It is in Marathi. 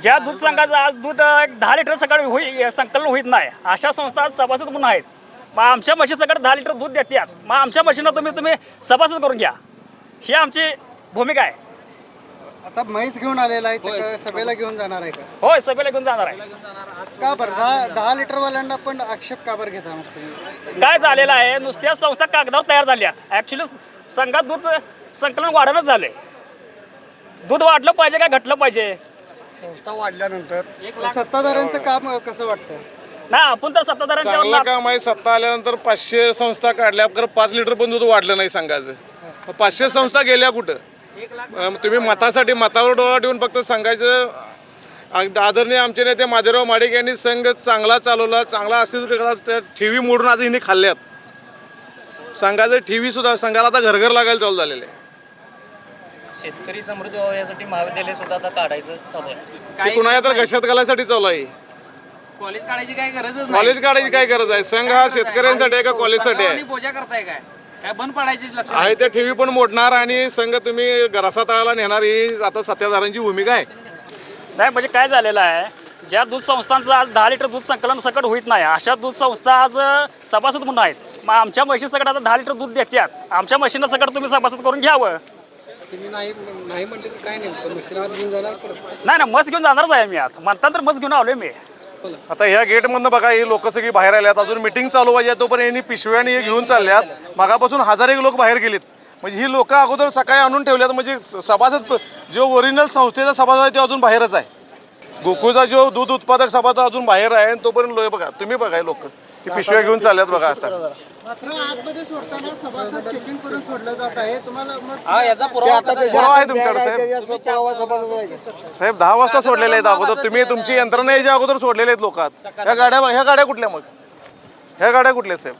ज्या दूध संघाचं आज दूध 10 लिटर सकाळी संकलन होत नाही अशा संस्था सभासद म्हणून आहेत. मग आमच्या म्हशी सकाळी 10 लिटर दूध देतात, मग आमच्या म्हशींना तुम्ही सभासद करून घ्या, ही आमची भूमिका आहे. आता म्हैस घेऊन आलेला आहे, सभेला घेऊन जाणार आहे का? होय, सभेला घेऊन जाणार आहे. का बरं 10 लिटरवाल्यांना पण आक्षेप का बरं घेता मग तुम्ही? काय झालेलं आहे, नुसत्या संस्था कागदावर तयार झाल्या. ॲक्च्युली संघात दूध संकलन वाढणंच झालंय. दूध वाढलं पाहिजे काय घटलं पाहिजे? संस्था वाढल्यानंतर सत्ताधाऱ्यांचं काम कसं वाटतं? नाही, आपण तर सत्ताधाऱ्यांच्या चांगलं काम आहे. सत्ता आल्यानंतर 500 संस्था काढल्या, तर 5 लिटर पण दूध वाढलं नाही संघाचं. 500 संस्था गेल्या कुठं? तुम्ही मतासाठी मतावर डोळा ठेवून फक्त संघाचं. आदरणीय आमचे नेते माधवराव माडिक यांनी संघ चांगला चालवला, चांगला अस्तित्व त्या ठेवी मोडून आज हिने खाल्ल्यात. संघाचं ठेवी सुद्धा संघाला आता घरघर लागायला चालू झालेलं आहे. शेतकरी समृद्धी व्हावं यासाठी महाविद्यालय सुद्धा आता काढायचं चालू आहे. ते कुणाला तर कशात घालायसाठी चालू आहे. कॉलेज काढायची काय गरजच कॉलेज काढायची काय गरज आहे? संघ हा शेतकऱ्यांसाठी आहे का कॉलेजसाठी आहे? पूजा करताय काय बंद पडायची लक्ष आहे त्या ठेवी पण मोडणार आणि संघ तुम्ही घरासा तळाला नेणार, ही आता सत्ताधाऱ्यांची भूमिका आहे. नाही, म्हणजे काय झालेलं आहे, ज्या दूध संस्थांचं आज 10 लिटर दूध संकलन सकट होत नाही अशा दूध संस्था आज सभासद म्हणून आहेत. मग आमच्या म्हशी सकट आता 10 लिटर दूध देतात, आमच्या म्हशींना सकट तुम्ही सभासद करून घ्यावं. नाही म्हटलं तर काय नाही नाही, मस घेऊन जाणारच आहे मी. आता म्हणता तर मस घेऊन आलोय मी. आता ह्या गेटमधनं बघा, ही लोक सगळी बाहेर आल्यात. अजून मिटिंग चालू व्हायची तोपर्यंत यांनी पिशव्याने हे घेऊन चालल्यात. मागापासून 1000 लोक बाहेर गेलेत. म्हणजे ही लोक अगोदर सकाळी आणून ठेवल्यात. म्हणजे सभासद जो ओरिजिनल संस्थेचा सभासद आहे ते अजून बाहेरच आहे. गोकुळचा जो दूध उत्पादक सभासद अजून बाहेर आहे. तोपर्यंत बघा, तुम्ही बघा लोक ती पिशव्या घेऊन चालल्यात बघा. आता मात्र आतमध्ये सोडताना सभासद चेकिंग करून सोडलं जात आहे. तुम्हाला याचा पुरावा आहे तुमच्याकडे साहेब? साहेब 10 वाजता सोडलेले आहेत अगोदर. तुम्ही तुमची यंत्रणा याच्या अगोदर सोडलेले आहेत लोक. ह्या गाड्या कुठल्या मग? ह्या गाड्या कुठल्या साहेब?